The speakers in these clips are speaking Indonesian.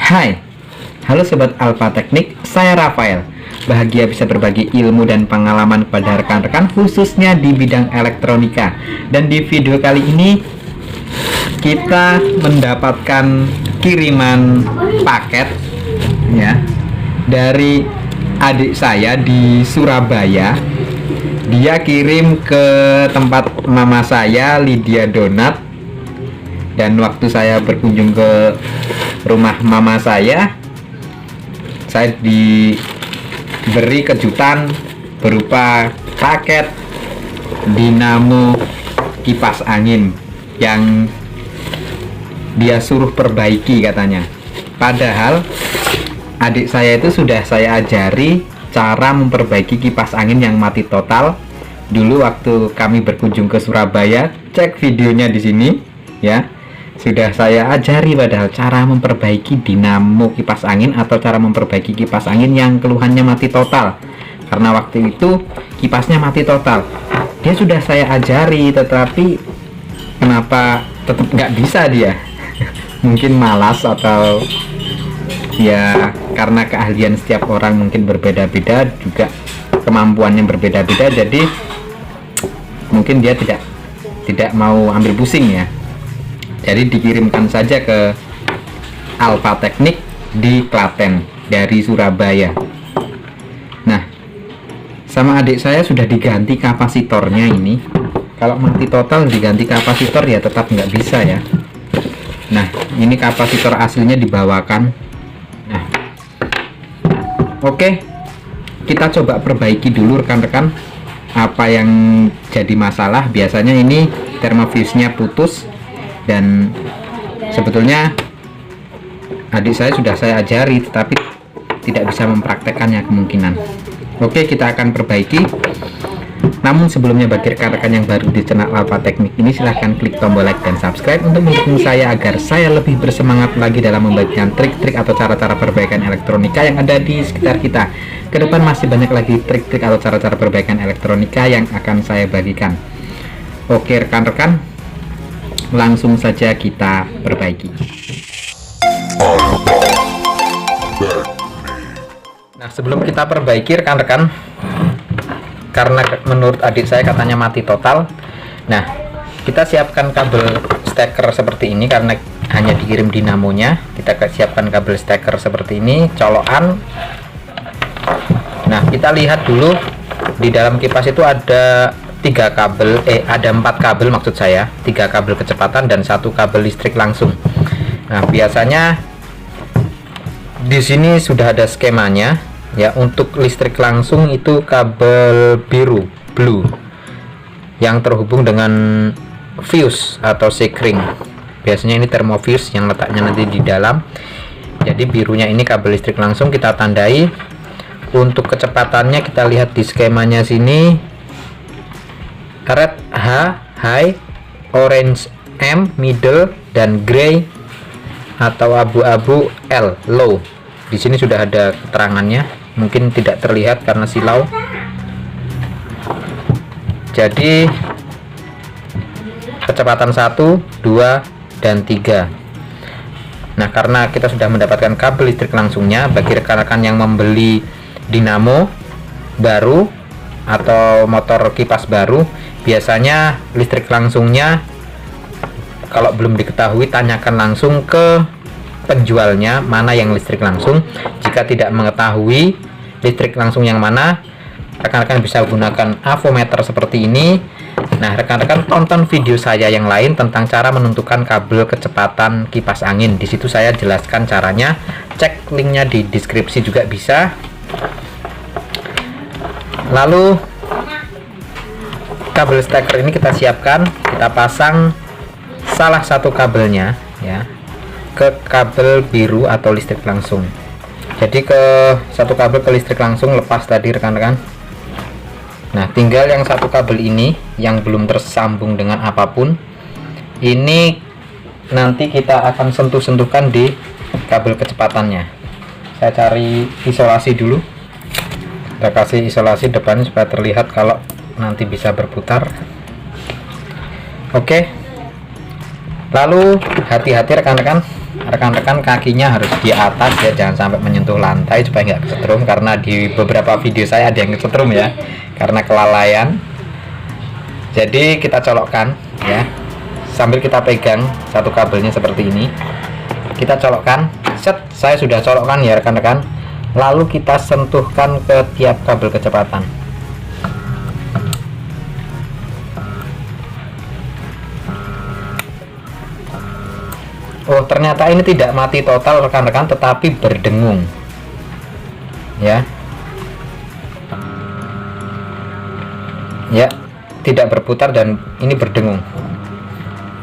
Hai, halo Sobat Alpha Teknik, saya Rafael. Bahagia bisa berbagi ilmu dan pengalaman kepada rekan-rekan khususnya di bidang elektronika. Dan di video kali ini kita mendapatkan kiriman paket ya dari adik saya di Surabaya. Dia kirim ke tempat mama saya, Lydia Donat. Dan waktu saya berkunjung ke rumah mama saya diberi kejutan berupa paket dinamo kipas angin yang dia suruh perbaiki katanya. Padahal adik saya itu sudah saya ajari cara memperbaiki kipas angin yang mati total dulu waktu kami berkunjung ke Surabaya. Cek videonya di sini ya. Sudah saya ajari padahal cara memperbaiki dinamo kipas angin atau cara memperbaiki kipas angin yang keluhannya mati total. Karena waktu itu kipasnya mati total. Dia sudah saya ajari, tetapi kenapa tetap nggak bisa dia? Mungkin malas atau ya karena keahlian setiap orang mungkin berbeda-beda, juga kemampuannya berbeda-beda, jadi mungkin dia tidak mau ambil pusing ya. Jadi dikirimkan saja ke Alpha Teknik di Klaten dari Surabaya. Nah, sama adik saya sudah diganti kapasitornya ini. Kalau mati total diganti kapasitor ya tetap nggak bisa ya. Nah, ini kapasitor aslinya dibawakan. Nah, oke, kita coba perbaiki dulu rekan-rekan. Apa yang jadi masalah? Biasanya ini termofuse-nya putus. Dan sebetulnya adik saya sudah saya ajari tetapi tidak bisa mempraktekannya kemungkinan. Oke, kita akan perbaiki. Namun sebelumnya bagi rekan-rekan yang baru di channel Alpha Teknik ini, silahkan klik tombol like dan subscribe untuk mendukung saya agar saya lebih bersemangat lagi dalam membagikan trik-trik atau cara-cara perbaikan elektronika yang ada di sekitar kita. Kedepan masih banyak lagi trik-trik atau cara-cara perbaikan elektronika yang akan saya bagikan. Oke rekan-rekan, langsung saja kita perbaiki. Nah, sebelum kita perbaiki rekan-rekan, karena menurut adik saya katanya mati total. Nah, kita siapkan kabel steker seperti ini karena hanya dikirim dinamonya. Kita siapkan kabel steker seperti ini, colokan. Nah, kita lihat dulu di dalam kipas itu ada 4 kabel maksud saya, 3 kabel kecepatan dan 1 kabel listrik langsung. Nah, biasanya di sini sudah ada skemanya ya. Untuk listrik langsung itu kabel biru, blue, yang terhubung dengan fuse atau sekring. Biasanya ini termofuse yang letaknya nanti di dalam. Jadi birunya ini kabel listrik langsung kita tandai. Untuk kecepatannya kita lihat di skemanya sini. Red H high, orange M middle, dan gray atau abu-abu L low. Di sini sudah ada keterangannya, mungkin tidak terlihat karena silau. Jadi kecepatan 1, 2, dan 3. Nah, karena kita sudah mendapatkan kabel listrik langsungnya, bagi rekan-rekan yang membeli dinamo baru atau motor kipas baru, biasanya listrik langsungnya kalau belum diketahui tanyakan langsung ke penjualnya mana yang listrik langsung. Jika tidak mengetahui listrik langsung yang mana, rekan-rekan bisa gunakan avometer seperti ini. Nah, rekan-rekan tonton video saya yang lain tentang cara menentukan kabel kecepatan kipas angin. Di situ saya jelaskan caranya. Cek linknya di deskripsi juga bisa. Lalu kabel steker ini kita siapkan, kita pasang salah satu kabelnya ya ke kabel biru atau listrik langsung. Jadi ke satu kabel ke listrik langsung lepas tadi rekan-rekan. Nah, tinggal yang satu kabel ini yang belum tersambung dengan apapun. Ini nanti kita akan sentuh-sentuhkan di kabel kecepatannya. Saya cari isolasi dulu. Kita kasih isolasi depan supaya terlihat kalau nanti bisa berputar. Oke, lalu hati-hati rekan-rekan, rekan-rekan kakinya harus di atas ya, jangan sampai menyentuh lantai supaya nggak kesetrum, karena di beberapa video saya ada yang kesetrum ya karena kelalaian. Jadi kita colokkan ya, sambil kita pegang satu kabelnya seperti ini, kita colokkan. Set, saya sudah colokkan ya rekan-rekan, lalu kita sentuhkan ke tiap kabel kecepatan. Oh, ternyata ini tidak mati total rekan-rekan, tetapi berdengung ya. Ya, tidak berputar dan ini berdengung.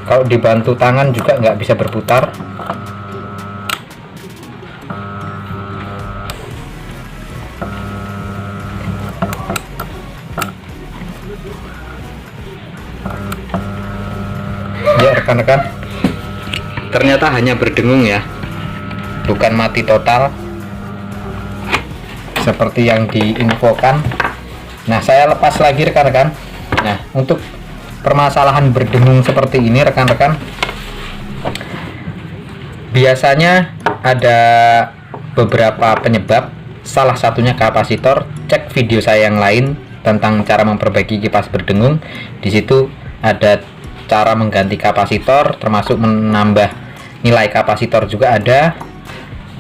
Kalau dibantu tangan juga nggak bisa berputar. Ya rekan-rekan, ternyata hanya berdengung ya, bukan mati total seperti yang diinfokan. Nah, saya lepas lagi rekan-rekan. Nah, untuk permasalahan berdengung seperti ini rekan-rekan, biasanya ada beberapa penyebab, salah satunya kapasitor. Cek video saya yang lain tentang cara memperbaiki kipas berdengung, di situ ada cara mengganti kapasitor, termasuk menambah nilai kapasitor juga ada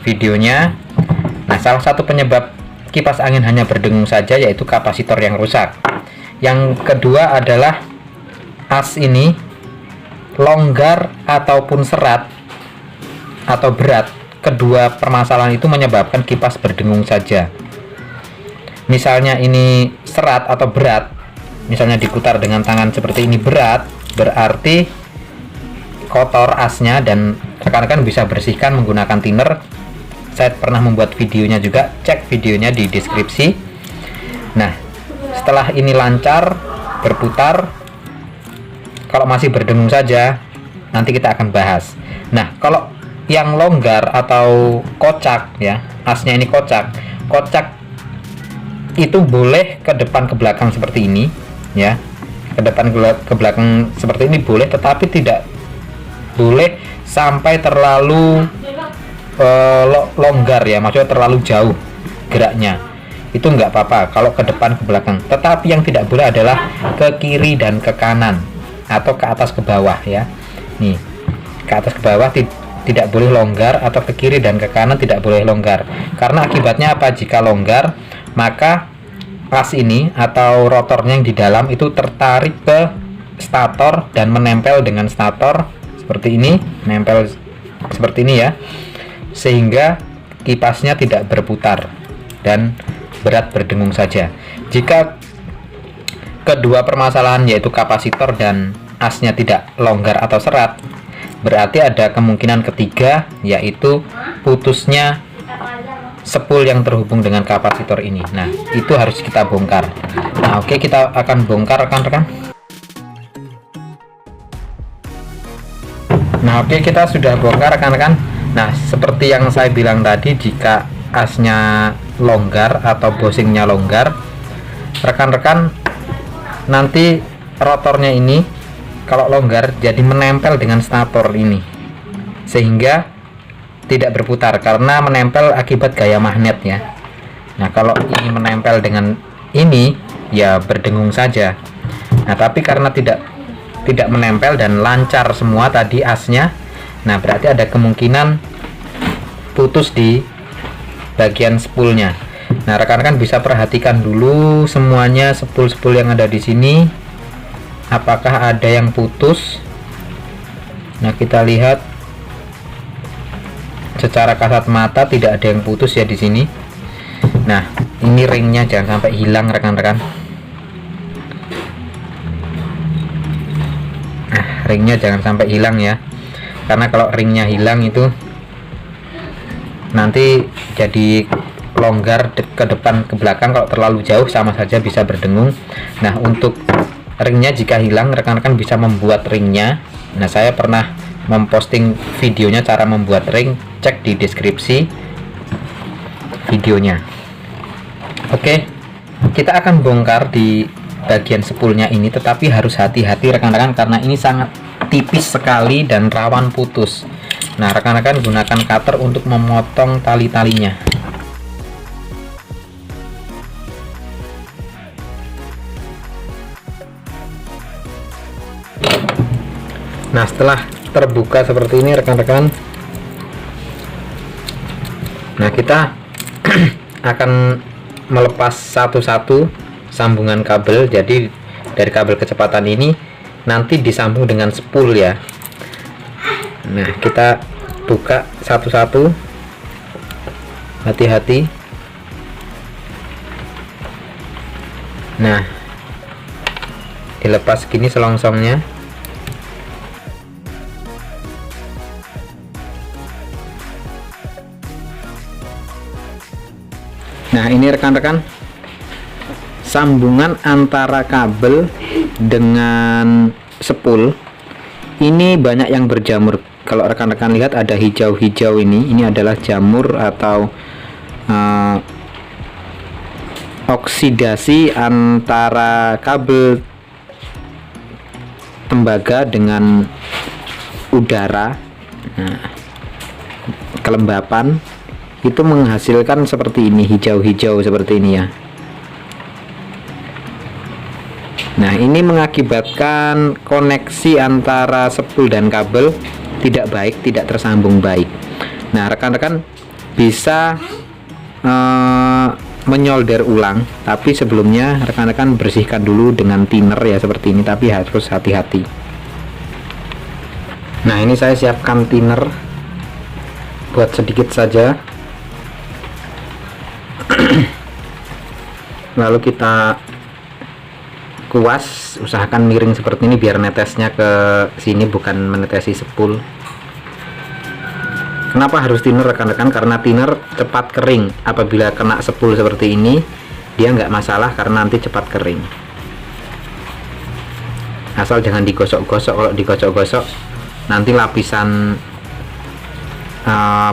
videonya. Nah, salah satu penyebab kipas angin hanya berdengung saja yaitu kapasitor yang rusak. Yang kedua adalah as ini longgar ataupun serat atau berat. Kedua permasalahan itu menyebabkan kipas berdengung saja. Misalnya ini serat atau berat, misalnya diputar dengan tangan seperti ini berat, berarti kotor asnya, dan rekan-rekan bisa bersihkan menggunakan thinner. Saya pernah membuat videonya juga, cek videonya di deskripsi. Nah, setelah ini lancar berputar, kalau masih berdengung saja nanti kita akan bahas. Nah, kalau yang longgar atau kocak ya, asnya ini kocak itu boleh ke depan ke belakang seperti ini ya, ke depan ke belakang seperti ini boleh, tetapi tidak boleh sampai terlalu longgar ya, maksudnya terlalu jauh geraknya, itu nggak apa-apa kalau ke depan ke belakang. Tetapi yang tidak boleh adalah ke kiri dan ke kanan atau ke atas ke bawah ya. Nih, ke atas ke bawah tidak boleh longgar, atau ke kiri dan ke kanan tidak boleh longgar. Karena akibatnya apa? Jika longgar, maka as ini atau rotornya yang di dalam itu tertarik ke stator dan menempel dengan stator seperti ini, nempel seperti ini ya, sehingga kipasnya tidak berputar dan berat berdengung saja. Jika kedua permasalahan yaitu kapasitor dan asnya tidak longgar atau serat, berarti ada kemungkinan ketiga yaitu putusnya spool yang terhubung dengan kapasitor ini. Nah, itu harus kita bongkar. Nah, oke, kita akan bongkar rekan-rekan. Nah, oke, kita sudah bongkar rekan-rekan. Nah, seperti yang saya bilang tadi, jika asnya longgar atau bosingnya longgar, rekan-rekan, nanti rotornya ini kalau longgar jadi menempel dengan stator ini, sehingga tidak berputar karena menempel akibat gaya magnet ya. Nah, kalau ini menempel dengan ini ya berdengung saja. Nah, tapi karena tidak menempel dan lancar semua tadi asnya, nah berarti ada kemungkinan putus di bagian spoolnya. Nah, rekan-rekan bisa perhatikan dulu semuanya spool-spool yang ada di sini, apakah ada yang putus. Nah, kita lihat secara kasat mata tidak ada yang putus ya di sini. Nah, ini ringnya jangan sampai hilang rekan-rekan. Nah, ringnya jangan sampai hilang ya, karena kalau ringnya hilang itu nanti jadi longgar ke depan ke belakang. Kalau terlalu jauh sama saja bisa berdengung. Nah, untuk ringnya jika hilang, rekan-rekan bisa membuat ringnya. Nah, saya pernah memposting videonya cara membuat ring, cek di deskripsi videonya. Oke, kita akan bongkar di bagian spoolnya ini, tetapi harus hati-hati rekan-rekan karena ini sangat tipis sekali dan rawan putus. Nah, rekan-rekan gunakan cutter untuk memotong tali-talinya. Nah, setelah terbuka seperti ini rekan-rekan, nah kita akan melepas satu-satu sambungan kabel. Jadi dari kabel kecepatan ini nanti disambung dengan spool ya. Nah, kita buka satu-satu, hati-hati. Nah, dilepas gini selongsongnya. Nah, ini rekan-rekan sambungan antara kabel dengan spool. Ini banyak yang berjamur. Kalau rekan-rekan lihat ada hijau-hijau ini adalah jamur atau oksidasi antara kabel tembaga dengan udara. Nah, kelembapan itu menghasilkan seperti ini, hijau-hijau seperti ini ya. Nah, ini mengakibatkan koneksi antara spool dan kabel tidak baik, tidak tersambung baik. Nah, rekan-rekan bisa menyolder ulang, tapi sebelumnya rekan-rekan bersihkan dulu dengan thinner ya seperti ini, tapi harus hati-hati. Nah, ini saya siapkan thinner buat sedikit saja. Lalu kita kuas, usahakan miring seperti ini biar netesnya ke sini, bukan menetesi spool. Kenapa harus thinner rekan-rekan? Karena thinner cepat kering. Apabila kena spool seperti ini, dia nggak masalah karena nanti cepat kering. Asal jangan digosok-gosok. Kalau digosok-gosok nanti lapisan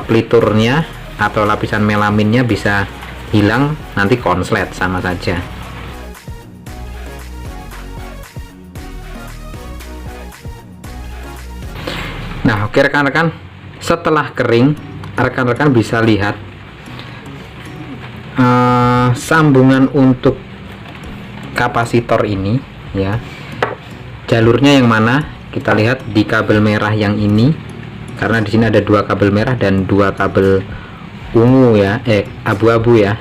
peliturnya atau lapisan melaminnya bisa hilang, nanti konslet sama saja. Nah, oke rekan-rekan, setelah kering rekan-rekan bisa lihat sambungan untuk kapasitor ini ya, jalurnya yang mana. Kita lihat di kabel merah yang ini, karena di sini ada dua kabel merah dan dua kabel ungu ya, abu-abu ya.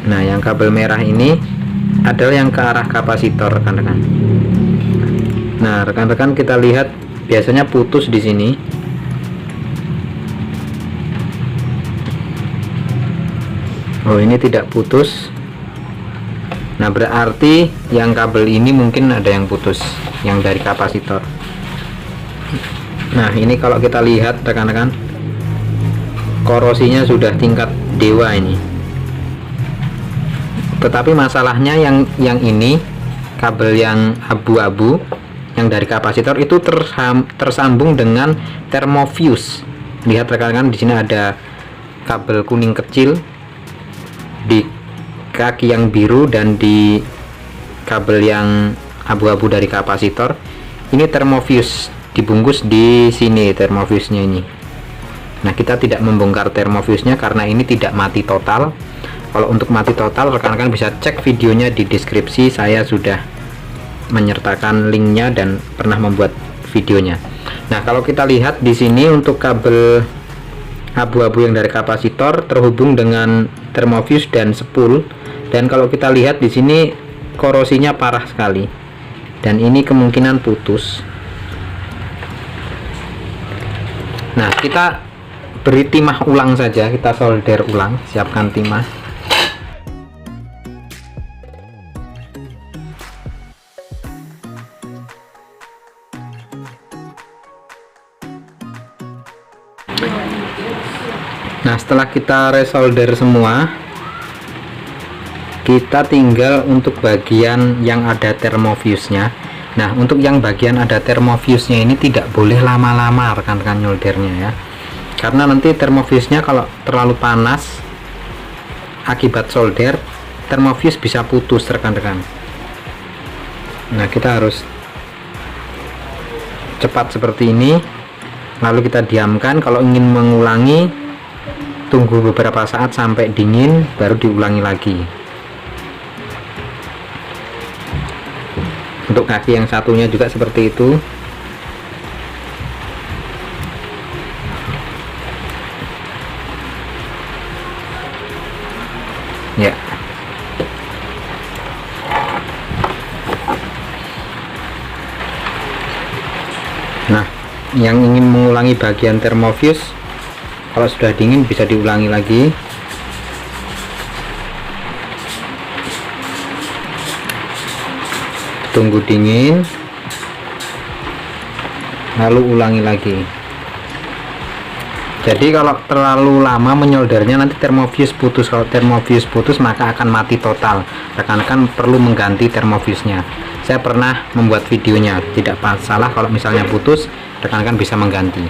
Nah, yang kabel merah ini adalah yang ke arah kapasitor rekan-rekan. Nah, rekan-rekan kita lihat biasanya putus di sini. Oh, ini tidak putus. Nah, berarti yang kabel ini mungkin ada yang putus, yang dari kapasitor. Nah, ini kalau kita lihat rekan-rekan, korosinya sudah tingkat dewa ini. Tetapi masalahnya yang ini kabel yang abu-abu yang dari kapasitor itu tersambung dengan thermofuse. Lihat rekan-rekan, di sini ada kabel kuning kecil di kaki yang biru dan di kabel yang abu-abu dari kapasitor. Ini thermofuse dibungkus di sini, thermofuse-nya ini. Nah, kita tidak membongkar thermofuse-nya karena ini tidak mati total. Kalau untuk mati total, rekan-rekan bisa cek videonya di deskripsi. Saya sudah menyertakan linknya dan pernah membuat videonya. Nah, kalau kita lihat di sini untuk kabel abu-abu yang dari kapasitor terhubung dengan thermofuse dan spool. Dan kalau kita lihat di sini korosinya parah sekali. Dan ini kemungkinan putus. Nah, kita beri timah ulang saja, kita solder ulang, siapkan timah. Nah, setelah kita resolder semua, kita tinggal untuk bagian yang ada thermofuse-nya. Nah, untuk yang bagian ada thermofuse-nya ini tidak boleh lama-lama rekan-rekan nyoldernya ya. Karena nanti thermofuse-nya kalau terlalu panas akibat solder, thermofuse bisa putus rekan-rekan. Nah, kita harus cepat seperti ini. lalu kita diamkan. Kalau ingin mengulangi, tunggu beberapa saat sampai dingin baru diulangi lagi. Untuk kaki yang satunya juga seperti itu. Ya. Nah, yang ingin mengulangi bagian termofuse, kalau sudah dingin bisa diulangi lagi. Tunggu dingin, lalu ulangi lagi. Jadi kalau terlalu lama menyoldernya nanti termofuse putus. Kalau termofuse putus maka akan mati total. Rekan-rekan perlu mengganti termofuse-nya. Saya pernah membuat videonya, tidak masalah kalau misalnya putus, rekan-rekan bisa mengganti.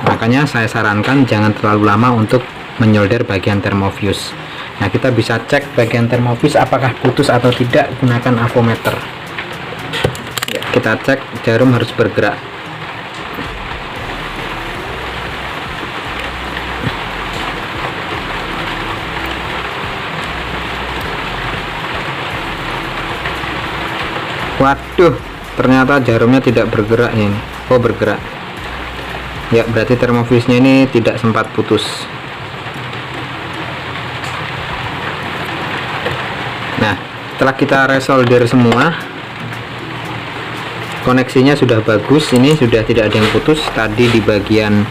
Makanya saya sarankan jangan terlalu lama untuk menyolder bagian termofuse. Nah, kita bisa cek bagian termofuse apakah putus atau tidak gunakan avometer. Ya, kita cek jarum harus bergerak. Waduh, ternyata jarumnya tidak bergerak ini. Oh, bergerak. Ya, berarti termofuse-nya ini tidak sempat putus. Nah, setelah kita resolder semua, koneksinya sudah bagus. Ini sudah tidak ada yang putus. Tadi di bagian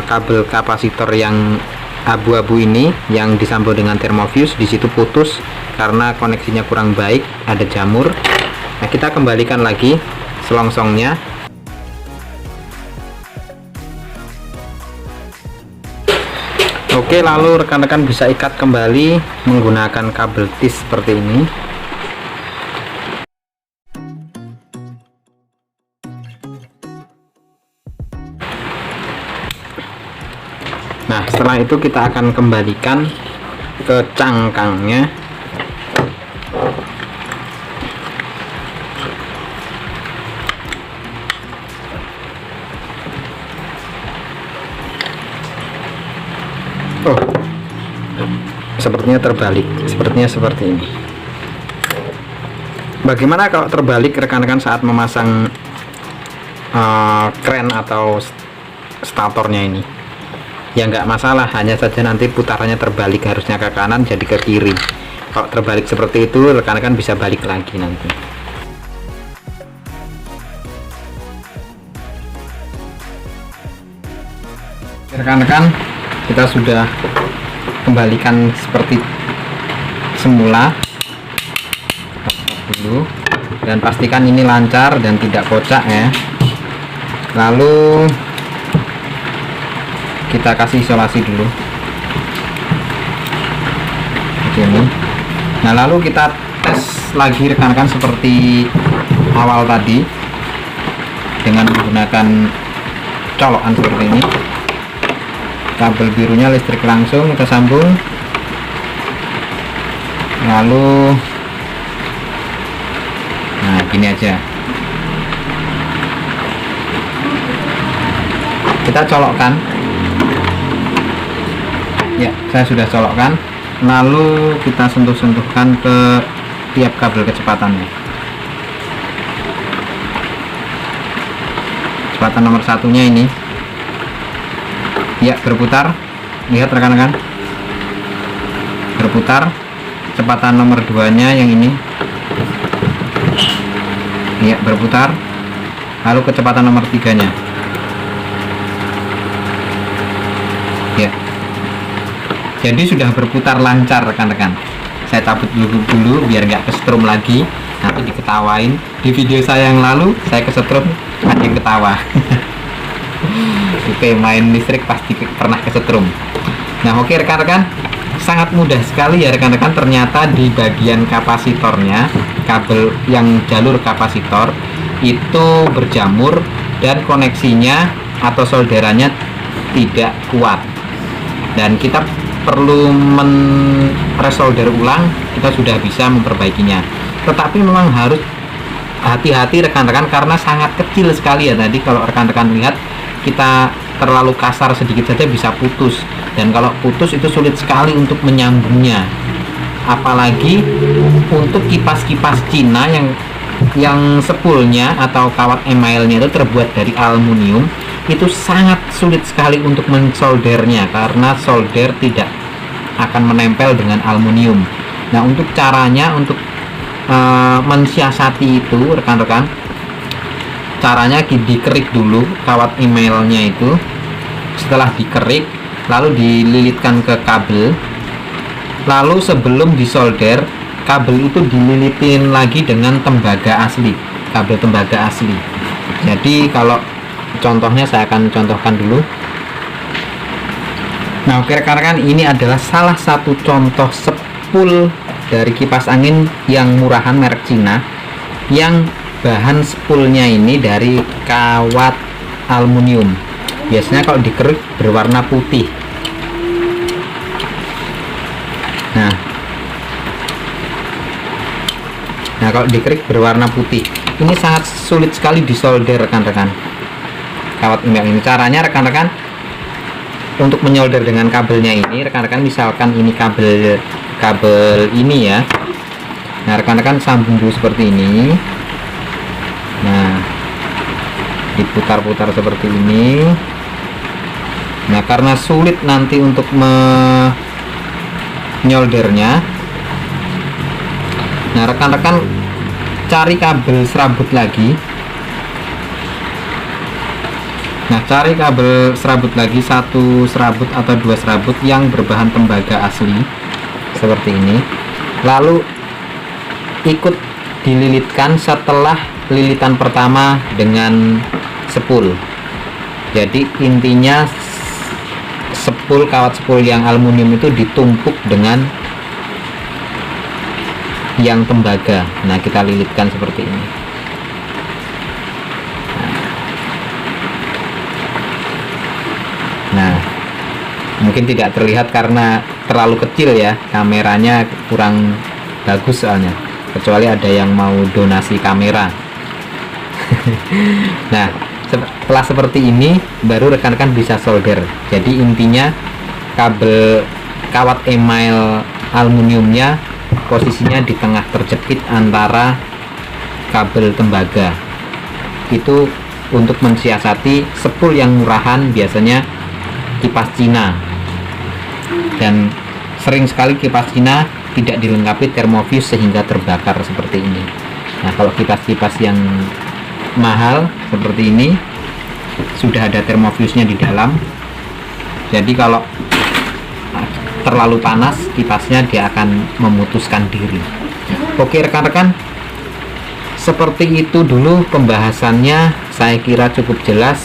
kabel kapasitor yang abu-abu ini yang disambung dengan termofuse, di situ putus karena koneksinya kurang baik, ada jamur. Nah, kita kembalikan lagi selongsongnya. Oke, lalu rekan-rekan bisa ikat kembali menggunakan kabel tis seperti ini. Nah, setelah itu kita akan kembalikan ke cangkangnya. Oh, sepertinya terbalik. Sepertinya seperti ini. Bagaimana kalau terbalik rekan-rekan saat memasang kren atau statornya ini? Ya nggak masalah, hanya saja nanti putarannya terbalik, harusnya ke kanan jadi ke kiri. Kalau terbalik seperti itu, rekan-rekan bisa balik lagi nanti. Rekan-rekan, kita sudah kembalikan seperti semula dulu, dan pastikan ini lancar dan tidak kocak ya. Lalu kita kasih isolasi dulu begini. Nah, lalu kita tes lagi rekan-rekan seperti awal tadi dengan menggunakan colokan seperti ini. Kabel birunya listrik langsung kita sambung, lalu nah gini aja kita colokkan. Ya, saya sudah colokkan. Lalu kita sentuh-sentuhkan ke tiap kabel kecepatannya. Kecepatan nomor satunya ini, ya, berputar. Lihat rekan-rekan, berputar. Kecepatan nomor 2-nya yang ini, ya, berputar. Lalu kecepatan nomor 3-nya, ya. Jadi sudah berputar lancar rekan-rekan. Saya cabut dulu biar nggak kesetrum lagi, nanti diketawain. Di video saya yang lalu saya kesetrum, ada yang ketawa. Oke, main listrik pasti pernah kesetrum. Nah, oke rekan-rekan, sangat mudah sekali ya rekan-rekan. Ternyata di bagian kapasitornya, kabel yang jalur kapasitor itu berjamur dan koneksinya atau solderannya tidak kuat, dan kita perlu resolder ulang. Kita sudah bisa memperbaikinya, tetapi memang harus hati-hati rekan-rekan, karena sangat kecil sekali ya. Tadi kalau rekan-rekan lihat, kita terlalu kasar sedikit saja bisa putus, dan kalau putus itu sulit sekali untuk menyambungnya. Apalagi untuk kipas-kipas Cina yang sepulnya atau kawat emailnya itu terbuat dari aluminium, itu sangat sulit sekali untuk mensoldernya karena solder tidak akan menempel dengan aluminium. Nah, untuk caranya untuk mensiasati itu rekan-rekan, caranya dikerik dulu kawat emailnya itu. Setelah dikerik, lalu dililitkan ke kabel. Lalu sebelum disolder, kabel itu dililitin lagi dengan tembaga asli, kabel tembaga asli. Jadi kalau contohnya saya akan contohkan dulu. Nah, oke rekan-rekan, ini adalah salah satu contoh sepul dari kipas angin yang murahan merek Cina, yang bahan sepulnya ini dari kawat aluminium. Biasanya kalau dikerik berwarna putih. Nah, kalau dikerik berwarna putih. Ini sangat sulit sekali disolder rekan-rekan, kawat email ini. Caranya rekan-rekan, untuk menyolder dengan kabelnya ini, rekan-rekan misalkan ini kabel ini ya. Nah, rekan-rekan sambung dulu seperti ini. Nah, diputar-putar seperti ini. Nah, karena sulit nanti untuk menyoldernya, nah rekan-rekan cari kabel serabut lagi. Nah, cari kabel serabut lagi, satu serabut atau dua serabut yang berbahan tembaga asli seperti ini. Lalu ikut dililitkan setelah lilitan pertama dengan sepul. Jadi intinya kawat sepul yang aluminium itu ditumpuk dengan yang tembaga. Nah, kita lilitkan seperti ini. Nah, mungkin tidak terlihat karena terlalu kecil ya, kameranya kurang bagus soalnya, kecuali ada yang mau donasi kamera. Nah, setelah seperti ini baru rekan-rekan bisa solder. Jadi intinya kabel kawat email aluminiumnya posisinya di tengah terjepit antara kabel tembaga. Itu untuk mensiasati sepul yang murahan, biasanya kipas Cina. Dan sering sekali kipas Cina tidak dilengkapi termofuse sehingga terbakar seperti ini. Nah, kalau kipas-kipas yang mahal seperti ini sudah ada termofuse-nya di dalam. Jadi kalau terlalu panas kipasnya, dia akan memutuskan diri. Oke rekan-rekan, seperti itu dulu pembahasannya. Saya kira cukup jelas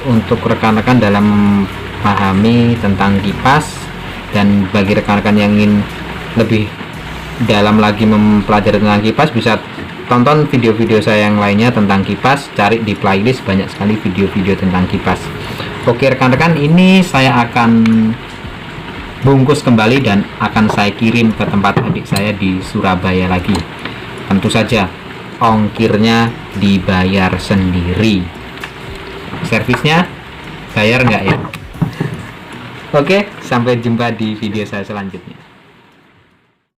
untuk rekan-rekan dalam memahami tentang kipas. Dan bagi rekan-rekan yang ingin lebih dalam lagi mempelajari tentang kipas, bisa tonton video-video saya yang lainnya tentang kipas. Cari di playlist, banyak sekali video-video tentang kipas. Oke rekan-rekan, ini saya akan bungkus kembali dan akan saya kirim ke tempat adik saya di Surabaya lagi. Tentu saja ongkirnya dibayar sendiri. Servisnya bayar nggak ya? Oke, sampai jumpa di video saya selanjutnya.